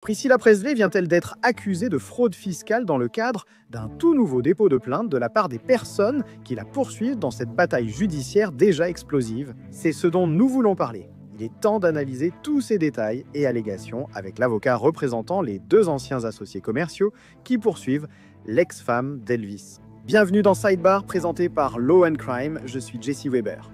Priscilla Presley vient-elle d'être accusée de fraude fiscale dans le cadre d'un tout nouveau dépôt de plainte de la part des personnes qui la poursuivent dans cette bataille judiciaire déjà explosive? C'est ce dont nous voulons parler. Il est temps d'analyser tous ces détails et allégations avec l'avocat représentant les deux anciens associés commerciaux qui poursuivent l'ex-femme d'Elvis. Bienvenue dans Sidebar, présenté par Law & Crime, je suis Jesse Weber.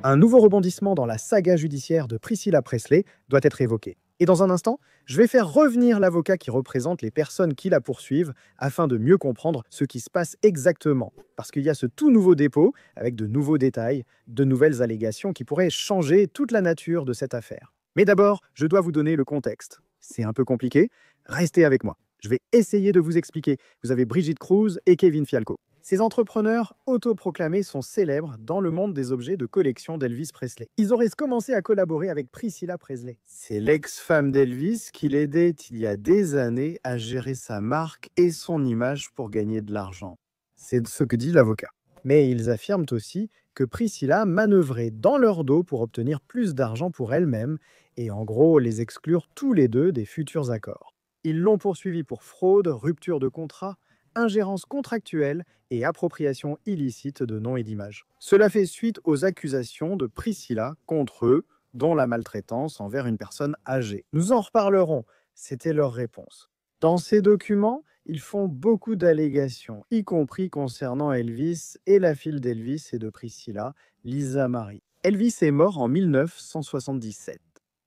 Un nouveau rebondissement dans la saga judiciaire de Priscilla Presley doit être évoqué. Et dans un instant, je vais faire revenir l'avocat qui représente les personnes qui la poursuivent afin de mieux comprendre ce qui se passe exactement. Parce qu'il y a ce tout nouveau dépôt avec de nouveaux détails, de nouvelles allégations qui pourraient changer toute la nature de cette affaire. Mais d'abord, je dois vous donner le contexte. C'est un peu compliqué, restez avec moi. Je vais essayer de vous expliquer. Vous avez Brigitte Cruz et Kevin Fialko. Ces entrepreneurs autoproclamés sont célèbres dans le monde des objets de collection d'Elvis Presley. Ils auraient commencé à collaborer avec Priscilla Presley. C'est l'ex-femme d'Elvis qui l'aidait il y a des années à gérer sa marque et son image pour gagner de l'argent. C'est ce que dit l'avocat. Mais ils affirment aussi que Priscilla manœuvrait dans leur dos pour obtenir plus d'argent pour elle-même et en gros les exclure tous les deux des futurs accords. Ils l'ont poursuivi pour fraude, rupture de contrat, ingérence contractuelle et appropriation illicite de noms et d'images. Cela fait suite aux accusations de Priscilla contre eux, dont la maltraitance envers une personne âgée. Nous en reparlerons, c'était leur réponse. Dans ces documents, ils font beaucoup d'allégations, y compris concernant Elvis et la fille d'Elvis et de Priscilla, Lisa Marie. Elvis est mort en 1977.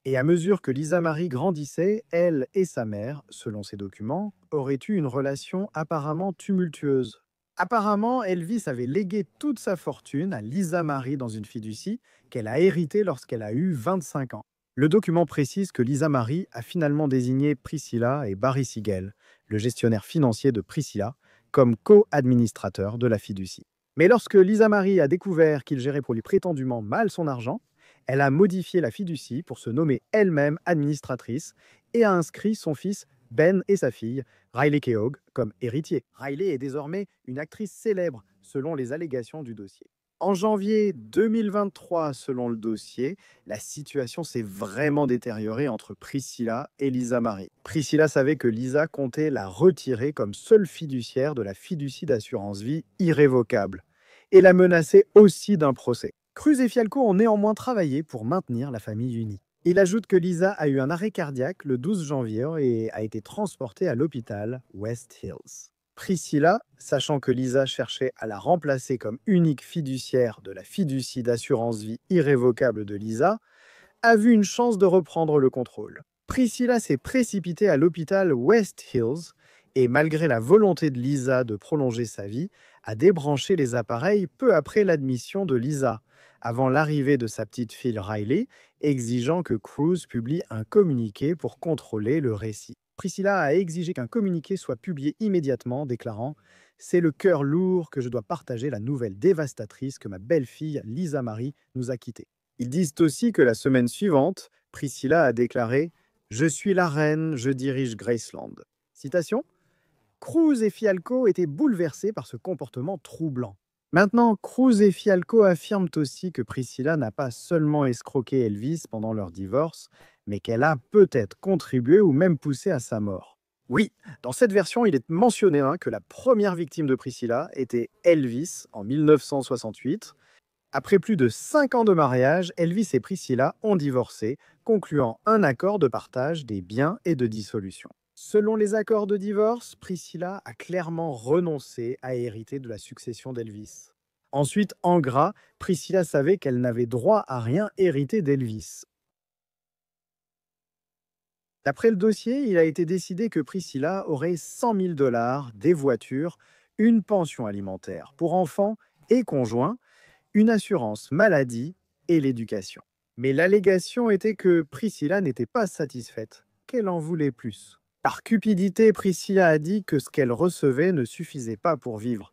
Et à mesure que Lisa Marie grandissait, elle et sa mère, selon ces documents, auraient eu une relation apparemment tumultueuse. Apparemment, Elvis avait légué toute sa fortune à Lisa Marie dans une fiducie qu'elle a héritée lorsqu'elle a eu 25 ans. Le document précise que Lisa Marie a finalement désigné Priscilla et Barry Siegel, le gestionnaire financier de Priscilla, comme co-administrateurs de la fiducie. Mais lorsque Lisa Marie a découvert qu'il gérait pour lui prétendument mal son argent, elle a modifié la fiducie pour se nommer elle-même administratrice et a inscrit son fils Ben et sa fille, Riley Keough, comme héritiers. Riley est désormais une actrice célèbre, selon les allégations du dossier. En janvier 2023, selon le dossier, la situation s'est vraiment détériorée entre Priscilla et Lisa Marie. Priscilla savait que Lisa comptait la retirer comme seule fiduciaire de la fiducie d'assurance vie irrévocable et la menaçait aussi d'un procès. Cruz et Fialko ont néanmoins travaillé pour maintenir la famille unie. Il ajoute que Lisa a eu un arrêt cardiaque le 12 janvier et a été transportée à l'hôpital West Hills. Priscilla, sachant que Lisa cherchait à la remplacer comme unique fiduciaire de la fiducie d'assurance vie irrévocable de Lisa, a vu une chance de reprendre le contrôle. Priscilla s'est précipitée à l'hôpital West Hills et, malgré la volonté de Lisa de prolonger sa vie, a débranché les appareils peu après l'admission de Lisa, avant l'arrivée de sa petite fille Riley, exigeant que Cruz publie un communiqué pour contrôler le récit. Priscilla a exigé qu'un communiqué soit publié immédiatement, déclarant « C'est le cœur lourd que je dois partager la nouvelle dévastatrice que ma belle-fille Lisa Marie nous a quittés. » Ils disent aussi que la semaine suivante, Priscilla a déclaré « Je suis la reine, je dirige Graceland ». Citation. Cruz et Fialko étaient bouleversés par ce comportement troublant. Maintenant, Cruz et Fialko affirment aussi que Priscilla n'a pas seulement escroqué Elvis pendant leur divorce, mais qu'elle a peut-être contribué ou même poussé à sa mort. Oui, dans cette version, il est mentionné que la première victime de Priscilla était Elvis en 1968. Après plus de 5 ans de mariage, Elvis et Priscilla ont divorcé, concluant un accord de partage des biens et de dissolution. Selon les accords de divorce, Priscilla a clairement renoncé à hériter de la succession d'Elvis. Ensuite, en gras, Priscilla savait qu'elle n'avait droit à rien hériter d'Elvis. D'après le dossier, il a été décidé que Priscilla aurait 100 000 $, des voitures, une pension alimentaire pour enfants et conjoints, une assurance maladie et l'éducation. Mais l'allégation était que Priscilla n'était pas satisfaite, qu'elle en voulait plus. Par cupidité, Priscilla a dit que ce qu'elle recevait ne suffisait pas pour vivre.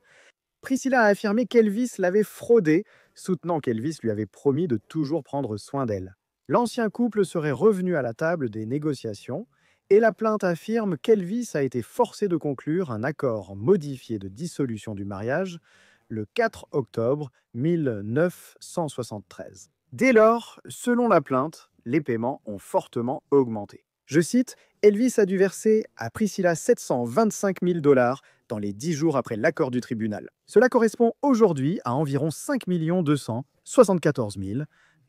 Priscilla a affirmé qu'Elvis l'avait fraudée, soutenant qu'Elvis lui avait promis de toujours prendre soin d'elle. L'ancien couple serait revenu à la table des négociations et la plainte affirme qu'Elvis a été forcé de conclure un accord modifié de dissolution du mariage le 4 octobre 1973. Dès lors, selon la plainte, les paiements ont fortement augmenté. Je cite, Elvis a dû verser à Priscilla 725 000 dollars dans les 10 jours après l'accord du tribunal. Cela correspond aujourd'hui à environ 5 274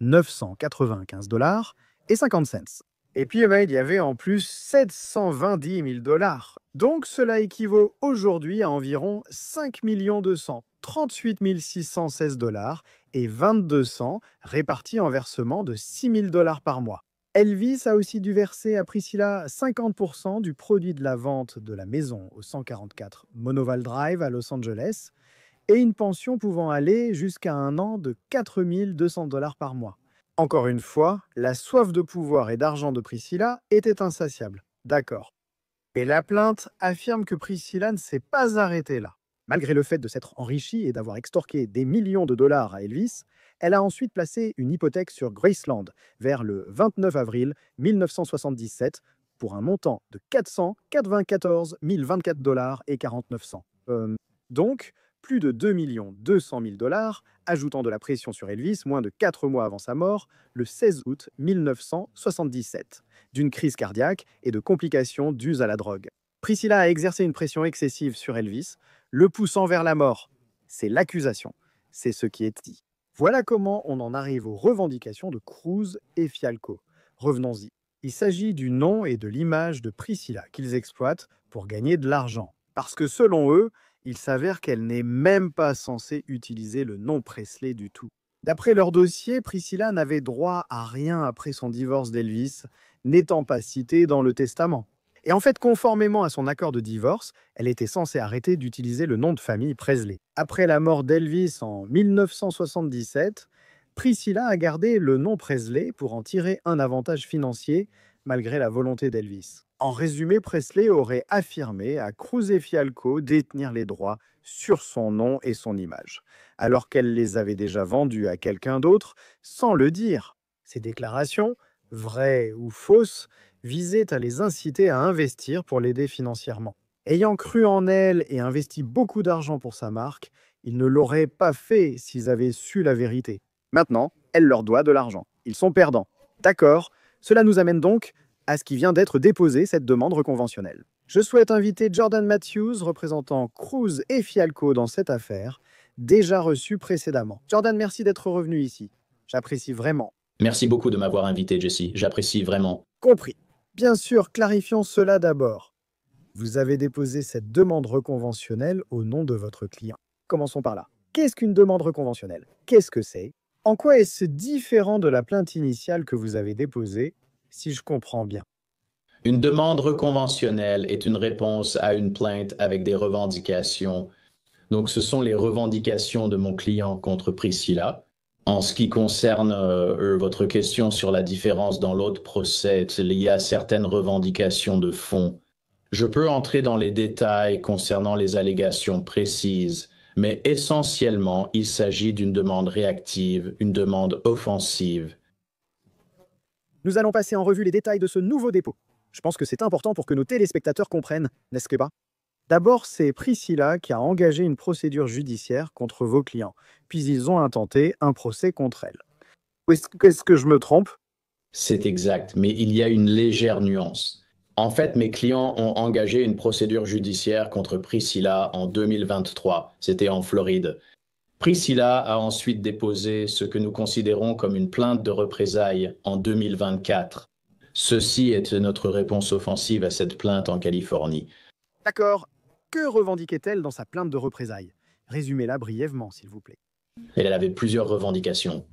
995 dollars et 50 cents. Et puis, il y avait en plus 720 000 dollars. Donc, cela équivaut aujourd'hui à environ 5 238 616 dollars et 22 cents répartis en versements de 6 000 dollars par mois. Elvis a aussi dû verser à Priscilla 50% du produit de la vente de la maison au 144 Monoval Drive à Los Angeles et une pension pouvant aller jusqu'à un an de 4 200 dollars par mois. Encore une fois, la soif de pouvoir et d'argent de Priscilla était insatiable. D'accord. Et la plainte affirme que Priscilla ne s'est pas arrêtée là. Malgré le fait de s'être enrichie et d'avoir extorqué des millions de dollars à Elvis, elle a ensuite placé une hypothèque sur Graceland vers le 29 avril 1977 pour un montant de 494 024 dollars et 49 cents. Donc, plus de 2 200 000 dollars, ajoutant de la pression sur Elvis moins de 4 mois avant sa mort, le 16 août 1977, d'une crise cardiaque et de complications dues à la drogue. Priscilla a exercé une pression excessive sur Elvis, le poussant vers la mort. C'est l'accusation. C'est ce qui est dit. Voilà comment on en arrive aux revendications de Cruz et Fialco. Revenons-y. Il s'agit du nom et de l'image de Priscilla qu'ils exploitent pour gagner de l'argent. Parce que selon eux, il s'avère qu'elle n'est même pas censée utiliser le nom Presley du tout. D'après leur dossier, Priscilla n'avait droit à rien après son divorce d'Elvis, n'étant pas citée dans le testament. Et en fait, conformément à son accord de divorce, elle était censée arrêter d'utiliser le nom de famille Presley. Après la mort d'Elvis en 1977, Priscilla a gardé le nom Presley pour en tirer un avantage financier, malgré la volonté d'Elvis. En résumé, Presley aurait affirmé à Cruz et Fialco détenir les droits sur son nom et son image, alors qu'elle les avait déjà vendus à quelqu'un d'autre sans le dire. Ces déclarations, vraies ou fausses, visaient à les inciter à investir pour l'aider financièrement. Ayant cru en elle et investi beaucoup d'argent pour sa marque, ils ne l'auraient pas fait s'ils avaient su la vérité. Maintenant, elle leur doit de l'argent. Ils sont perdants. D'accord, cela nous amène donc à ce qui vient d'être déposé, cette demande reconventionnelle. Je souhaite inviter Jordan Matthews, représentant Cruz et Fialco dans cette affaire, déjà reçue précédemment. Jordan, merci d'être revenu ici. J'apprécie vraiment. Merci beaucoup de m'avoir invité, Jesse. J'apprécie vraiment. Compris. Bien sûr, clarifions cela d'abord. Vous avez déposé cette demande reconventionnelle au nom de votre client. Commençons par là. Qu'est-ce qu'une demande reconventionnelle? Qu'est-ce que c'est? En quoi est-ce différent de la plainte initiale que vous avez déposée, si je comprends bien? Une demande reconventionnelle est une réponse à une plainte avec des revendications. Donc, ce sont les revendications de mon client contre Priscilla. En ce qui concerne votre question sur la différence dans l'autre procès, il y a certaines revendications de fond. Je peux entrer dans les détails concernant les allégations précises, mais essentiellement, il s'agit d'une demande réactive, une demande offensive. Nous allons passer en revue les détails de ce nouveau dépôt. Je pense que c'est important pour que nos téléspectateurs comprennent, n'est-ce que pas? D'abord, c'est Priscilla qui a engagé une procédure judiciaire contre vos clients, puis ils ont intenté un procès contre elle. Est-ce que je me trompe? C'est exact, mais il y a une légère nuance. En fait, mes clients ont engagé une procédure judiciaire contre Priscilla en 2023. C'était en Floride. Priscilla a ensuite déposé ce que nous considérons comme une plainte de représailles en 2024. Ceci est notre réponse offensive à cette plainte en Californie. D'accord. Que revendiquait-elle dans sa plainte de représailles? Résumez-la brièvement, s'il vous plaît. Elle avait plusieurs revendications.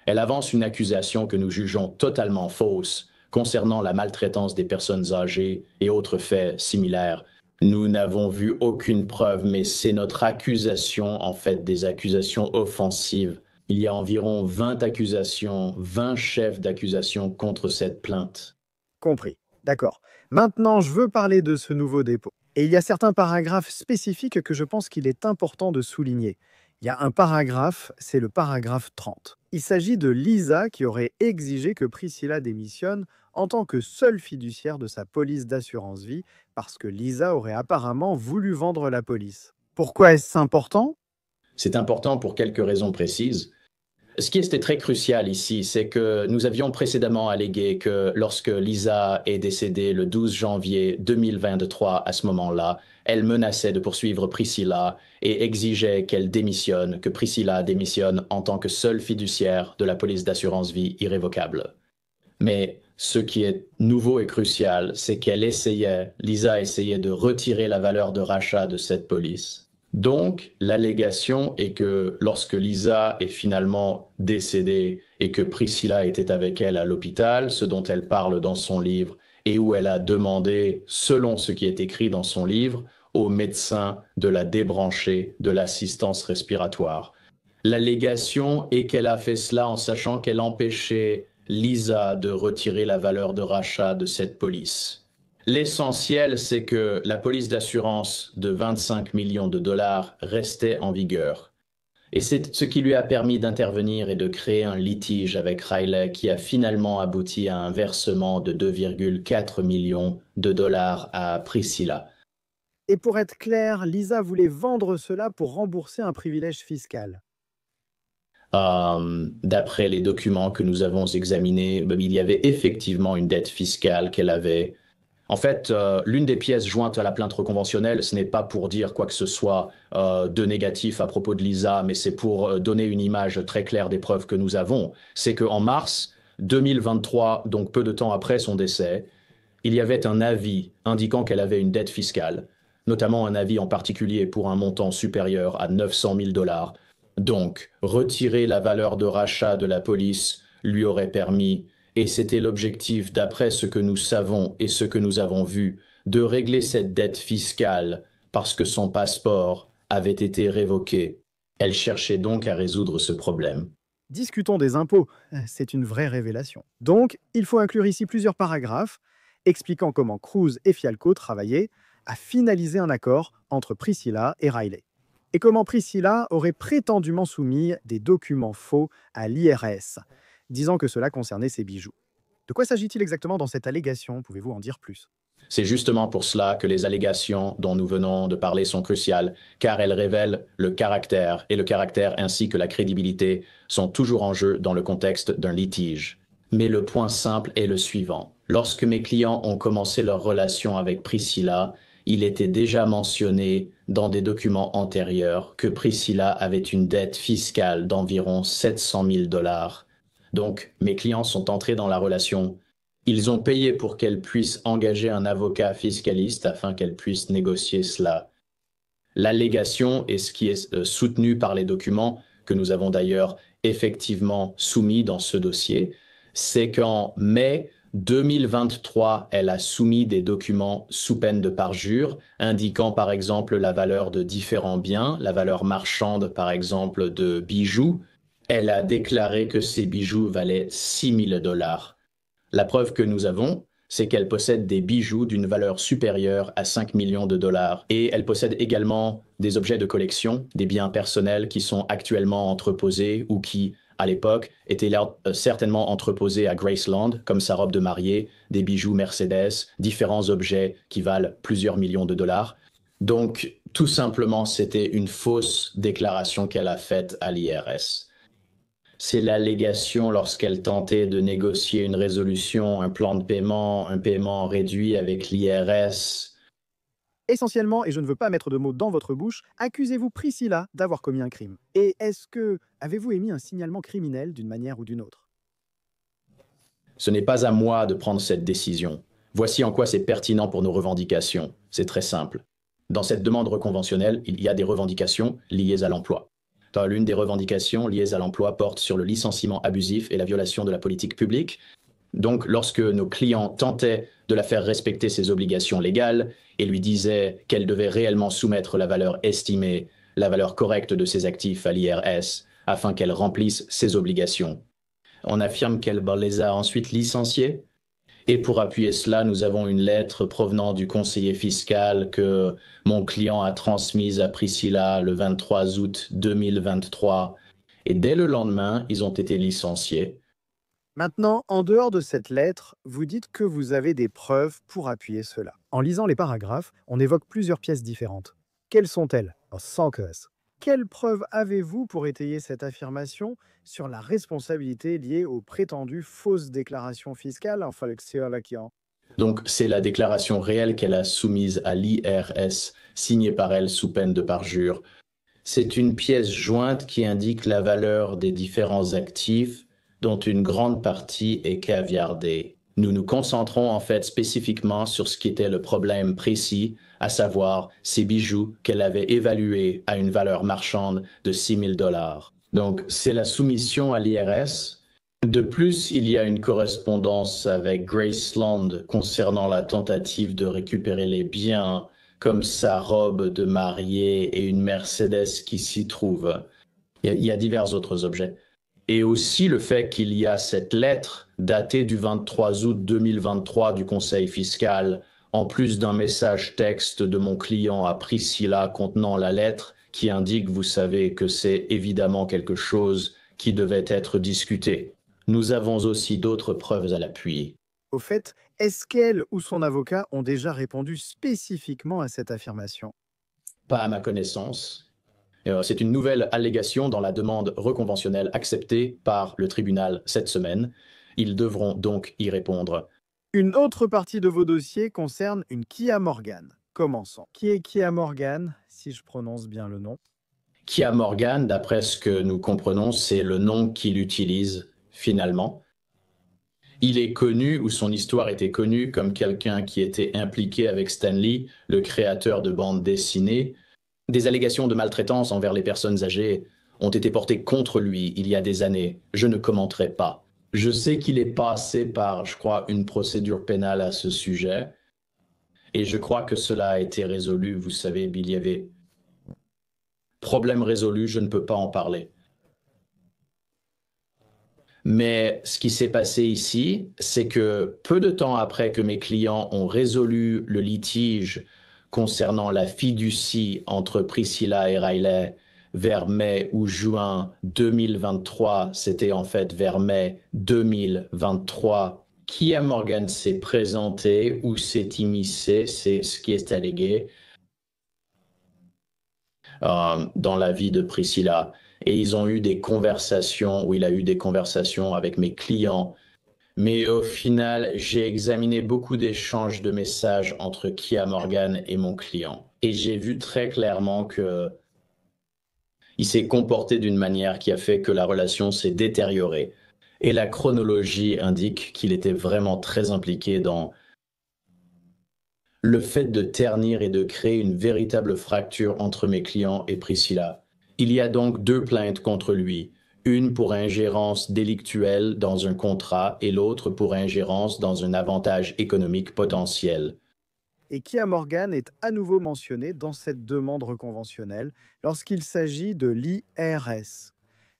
Elle avance une accusation que nous jugeons totalement fausse concernant la maltraitance des personnes âgées et autres faits similaires. Nous n'avons vu aucune preuve, mais c'est notre accusation, en fait, des accusations offensives. Il y a environ 20 accusations, 20 chefs d'accusation contre cette plainte. Compris. D'accord. Maintenant, je veux parler de ce nouveau dépôt. Et il y a certains paragraphes spécifiques que je pense qu'il est important de souligner. Il y a un paragraphe, c'est le paragraphe 30. Il s'agit de Lisa qui aurait exigé que Priscilla démissionne en tant que seule fiduciaire de sa police d'assurance vie parce que Lisa aurait apparemment voulu vendre la police. Pourquoi est-ce important? C'est important pour quelques raisons précises. Ce qui était très crucial ici, c'est que nous avions précédemment allégué que lorsque Lisa est décédée le 12 janvier 2023, à ce moment-là, elle menaçait de poursuivre Priscilla et exigeait qu'elle démissionne, que Priscilla démissionne en tant que seule fiduciaire de la police d'assurance vie irrévocable. Mais ce qui est nouveau et crucial, c'est Lisa essayait de retirer la valeur de rachat de cette police. Donc, l'allégation est que lorsque Lisa est finalement décédée et que Priscilla était avec elle à l'hôpital, ce dont elle parle dans son livre, et où elle a demandé, selon ce qui est écrit dans son livre, au médecin de la débrancher de l'assistance respiratoire. L'allégation est qu'elle a fait cela en sachant qu'elle empêchait Lisa de retirer la valeur de rachat de cette police. L'essentiel, c'est que la police d'assurance de 25 millions de dollars restait en vigueur. Et c'est ce qui lui a permis d'intervenir et de créer un litige avec Riley qui a finalement abouti à un versement de 2,4 millions de dollars à Priscilla. Et pour être clair, Lisa voulait vendre cela pour rembourser un privilège fiscal. D'après les documents que nous avons examinés, il y avait effectivement une dette fiscale qu'elle avait. En fait, l'une des pièces jointes à la plainte reconventionnelle, ce n'est pas pour dire quoi que ce soit de négatif à propos de Lisa, mais c'est pour donner une image très claire des preuves que nous avons. C'est qu'en mars 2023, donc peu de temps après son décès, il y avait un avis indiquant qu'elle avait une dette fiscale, notamment un avis en particulier pour un montant supérieur à 900 000 dollars. Donc, retirer la valeur de rachat de la police lui aurait permis, et c'était l'objectif d'après ce que nous savons et ce que nous avons vu, de régler cette dette fiscale parce que son passeport avait été révoqué. Elle cherchait donc à résoudre ce problème. Discutons des impôts. C'est une vraie révélation. Donc, il faut inclure ici plusieurs paragraphes expliquant comment Cruz et Fialco travaillaient à finaliser un accord entre Priscilla et Riley. Et comment Priscilla aurait prétendument soumis des documents faux à l'IRS, disant que cela concernait ses bijoux. De quoi s'agit-il exactement dans cette allégation? Pouvez-vous en dire plus? C'est justement pour cela que les allégations dont nous venons de parler sont cruciales, car elles révèlent le caractère, et le caractère ainsi que la crédibilité sont toujours en jeu dans le contexte d'un litige. Mais le point simple est le suivant. Lorsque mes clients ont commencé leur relation avec Priscilla, il était déjà mentionné dans des documents antérieurs que Priscilla avait une dette fiscale d'environ 700 000 dollars. Donc, mes clients sont entrés dans la relation. Ils ont payé pour qu'elle puisse engager un avocat fiscaliste afin qu'elle puisse négocier cela. L'allégation est ce qui est soutenu par les documents que nous avons d'ailleurs effectivement soumis dans ce dossier, c'est qu'en mai 2023, elle a soumis des documents sous peine de parjure, indiquant par exemple la valeur de différents biens, la valeur marchande par exemple de bijoux. Elle a déclaré que ces bijoux valaient 6 000 dollars. La preuve que nous avons, c'est qu'elle possède des bijoux d'une valeur supérieure à 5 millions de dollars. Et elle possède également des objets de collection, des biens personnels qui sont actuellement entreposés ou qui, à l'époque, étaient certainement entreposés à Graceland, comme sa robe de mariée, des bijoux Mercedes, différents objets qui valent plusieurs millions de dollars. Donc, tout simplement, c'était une fausse déclaration qu'elle a faite à l'IRS. C'est l'allégation lorsqu'elle tentait de négocier une résolution, un plan de paiement, un paiement réduit avec l'IRS. Essentiellement, et je ne veux pas mettre de mots dans votre bouche, accusez-vous Priscilla d'avoir commis un crime? Et avez-vous émis un signalement criminel d'une manière ou d'une autre? Ce n'est pas à moi de prendre cette décision. Voici en quoi c'est pertinent pour nos revendications. C'est très simple. Dans cette demande reconventionnelle, il y a des revendications liées à l'emploi. L'une des revendications liées à l'emploi porte sur le licenciement abusif et la violation de la politique publique. Donc, lorsque nos clients tentaient de la faire respecter ses obligations légales et lui disaient qu'elle devait réellement soumettre la valeur estimée, la valeur correcte de ses actifs à l'IRS, afin qu'elle remplisse ses obligations, on affirme qu'elle les a ensuite licenciés. Et pour appuyer cela, nous avons une lettre provenant du conseiller fiscal que mon client a transmise à Priscilla le 23 août 2023. Et dès le lendemain, ils ont été licenciés. Maintenant, en dehors de cette lettre, vous dites que vous avez des preuves pour appuyer cela. En lisant les paragraphes, on évoque plusieurs pièces différentes. Quelles sont-elles? Sans quelles preuves avez-vous pour étayer cette affirmation sur la responsabilité liée aux prétendues fausses déclarations fiscales? Enfin, Donc, c'est la déclaration réelle qu'elle a soumise à l'IRS, signée par elle sous peine de parjure. C'est une pièce jointe qui indique la valeur des différents actifs, dont une grande partie est caviardée. Nous nous concentrons en fait spécifiquement sur ce qui était le problème précis, à savoir ces bijoux qu'elle avait évalués à une valeur marchande de 6 000 $. Donc, c'est la soumission à l'IRS. De plus, il y a une correspondance avec Graceland concernant la tentative de récupérer les biens, comme sa robe de mariée et une Mercedes qui s'y trouve. Il y a divers autres objets. Et aussi le fait qu'il y a cette lettre datée du 23 août 2023 du Conseil fiscal, en plus d'un message texte de mon client à Priscilla contenant la lettre qui indique, vous savez, que c'est évidemment quelque chose qui devait être discuté. Nous avons aussi d'autres preuves à l'appui. Au fait, est-ce qu'elle ou son avocat ont déjà répondu spécifiquement à cette affirmation? Pas à ma connaissance. C'est une nouvelle allégation dans la demande reconventionnelle acceptée par le tribunal cette semaine. Ils devront donc y répondre. Une autre partie de vos dossiers concerne une Kia Morgan. Commençons. Qui est Kia Morgan, si je prononce bien le nom? Kia Morgan, d'après ce que nous comprenons, c'est le nom qu'il utilise finalement. Il est connu, ou son histoire était connue, comme quelqu'un qui était impliqué avec Stan Lee, le créateur de bandes dessinées. Des allégations de maltraitance envers les personnes âgées ont été portées contre lui il y a des années. Je ne commenterai pas. Je sais qu'il est passé par, je crois, une procédure pénale à ce sujet. Et je crois que cela a été résolu. Vous savez, il y avait problème résolu, je ne peux pas en parler. Mais ce qui s'est passé ici, c'est que peu de temps après que mes clients ont résolu le litige concernant la fiducie entre Priscilla et Riley vers mai ou juin 2023, c'était en fait vers mai 2023, Kia Morgan s'est présenté ou s'est immiscé, c'est ce qui est allégué, dans la vie de Priscilla. Et ils ont eu des conversations, ou il a eu des conversations avec mes clients. Mais au final, j'ai examiné beaucoup d'échanges de messages entre Kia Morgan et mon client. Et j'ai vu très clairement que il s'est comporté d'une manière qui a fait que la relation s'est détériorée. Et la chronologie indique qu'il était vraiment très impliqué dans le fait de ternir et de créer une véritable fracture entre mes clients et Priscilla. Il y a donc 2 plaintes contre lui, une pour ingérence délictuelle dans un contrat et l'autre pour ingérence dans un avantage économique potentiel. Et Kia Morgan est à nouveau mentionné dans cette demande reconventionnelle lorsqu'il s'agit de l'IRS,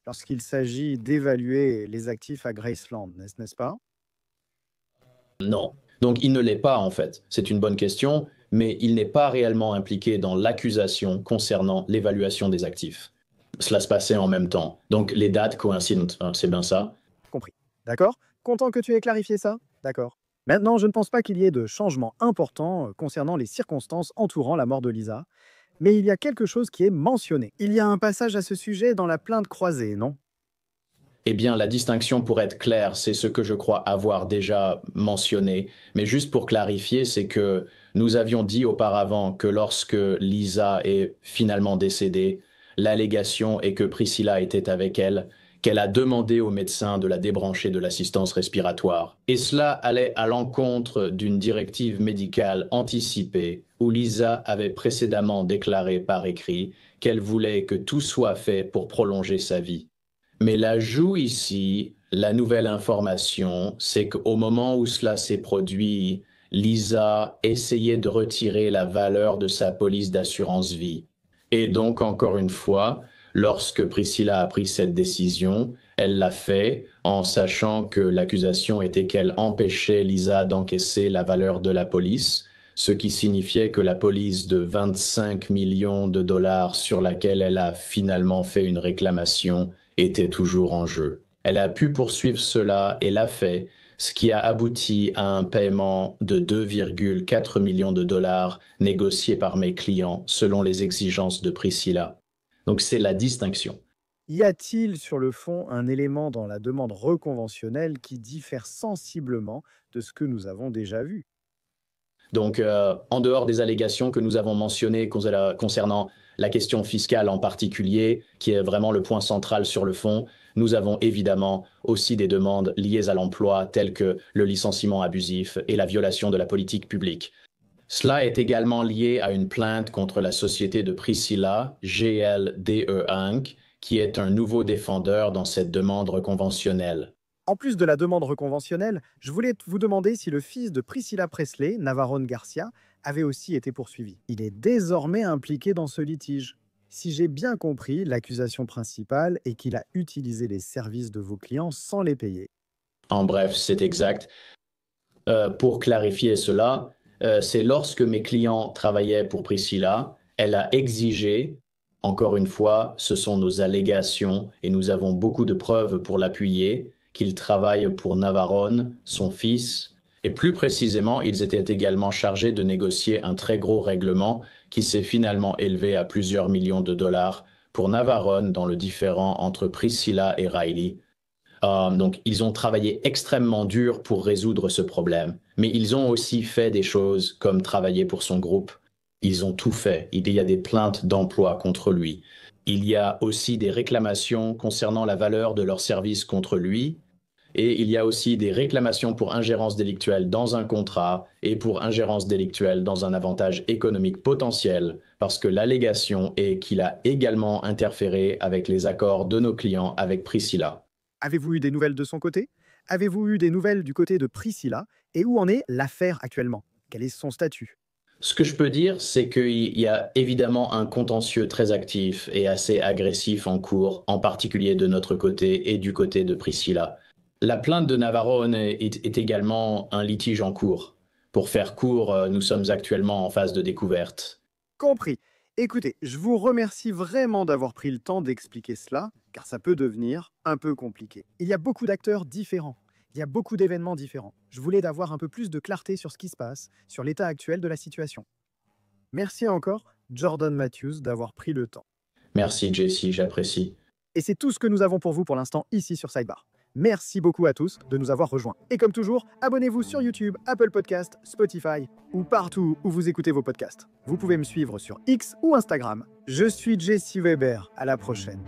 lorsqu'il s'agit d'évaluer les actifs à Graceland, n'est-ce pas? Non. Donc il ne l'est pas en fait. C'est une bonne question, mais il n'est pas réellement impliqué dans l'accusation concernant l'évaluation des actifs. Cela se passait en même temps. Donc les dates coïncident, hein, c'est bien ça? Compris. D'accord? Content que tu aies clarifié ça? D'accord. Maintenant, je ne pense pas qu'il y ait de changements importants concernant les circonstances entourant la mort de Lisa, mais il y a quelque chose qui est mentionné. Il y a un passage à ce sujet dans la plainte croisée, non? Eh bien, la distinction, pour être claire, c'est ce que je crois avoir déjà mentionné. Mais juste pour clarifier, c'est que nous avions dit auparavant que lorsque Lisa est finalement décédée, l'allégation est que Priscilla était avec elle, qu'elle a demandé au médecin de la débrancher de l'assistance respiratoire. Et cela allait à l'encontre d'une directive médicale anticipée où Lisa avait précédemment déclaré par écrit qu'elle voulait que tout soit fait pour prolonger sa vie. Mais l'ajout ici, la nouvelle information, c'est qu'au moment où cela s'est produit, Lisa essayait de retirer la valeur de sa police d'assurance vie. Et donc, encore une fois, lorsque Priscilla a pris cette décision, elle l'a fait en sachant que l'accusation était qu'elle empêchait Lisa d'encaisser la valeur de la police, ce qui signifiait que la police de 25 millions de dollars sur laquelle elle a finalement fait une réclamation était toujours en jeu. Elle a pu poursuivre cela et l'a fait, ce qui a abouti à un paiement de 2,4 millions de dollars négocié par mes clients selon les exigences de Priscilla. Donc c'est la distinction. Y a-t-il sur le fond un élément dans la demande reconventionnelle qui diffère sensiblement de ce que nous avons déjà vu? Donc, en dehors des allégations que nous avons mentionnées concernant la question fiscale en particulier, qui est vraiment le point central sur le fond, nous avons évidemment aussi des demandes liées à l'emploi, telles que le licenciement abusif et la violation de la politique publique. Cela est également lié à une plainte contre la société de Priscilla, GLDE Inc., qui est un nouveau défendeur dans cette demande reconventionnelle. En plus de la demande reconventionnelle, je voulais vous demander si le fils de Priscilla Presley, Navarone Garcia, avait aussi été poursuivi. Il est désormais impliqué dans ce litige. Si j'ai bien compris, l'accusation principale est qu'il a utilisé les services de vos clients sans les payer. En bref, c'est exact. Pour clarifier cela, c'est lorsque mes clients travaillaient pour Priscilla, elle a exigé, encore une fois, ce sont nos allégations et nous avons beaucoup de preuves pour l'appuyer, qu'il travaille pour Navarone, son fils, et plus précisément, ils étaient également chargés de négocier un très gros règlement qui s'est finalement élevé à plusieurs millions de dollars pour Navarone dans le différend entre Priscilla et Riley. Donc, ils ont travaillé extrêmement dur pour résoudre ce problème, mais ils ont aussi fait des choses comme travailler pour son groupe. Ils ont tout fait. Il y a des plaintes d'emploi contre lui. Il y a aussi des réclamations concernant la valeur de leurs services contre lui. Et il y a aussi des réclamations pour ingérence délictuelle dans un contrat et pour ingérence délictuelle dans un avantage économique potentiel, parce que l'allégation est qu'il a également interféré avec les accords de nos clients avec Priscilla. Avez-vous eu des nouvelles de son côté? Avez-vous eu des nouvelles du côté de Priscilla? Et où en est l'affaire actuellement? Quel est son statut? Ce que je peux dire, c'est qu'il y a évidemment un contentieux très actif et assez agressif en cours, en particulier de notre côté et du côté de Priscilla. La plainte de Navarone est également un litige en cours. Pour faire court, nous sommes actuellement en phase de découverte. Compris. Écoutez, je vous remercie vraiment d'avoir pris le temps d'expliquer cela, car ça peut devenir un peu compliqué. Il y a beaucoup d'acteurs différents, il y a beaucoup d'événements différents. Je voulais d'avoir un peu plus de clarté sur ce qui se passe, sur l'état actuel de la situation. Merci encore, Jordan Matthews, d'avoir pris le temps. Merci Jessie, j'apprécie. Et c'est tout ce que nous avons pour vous pour l'instant ici sur Sidebar. Merci beaucoup à tous de nous avoir rejoints. Et comme toujours, abonnez-vous sur YouTube, Apple Podcast, Spotify ou partout où vous écoutez vos podcasts. Vous pouvez me suivre sur X ou Instagram. Je suis Jesse Weber. À la prochaine.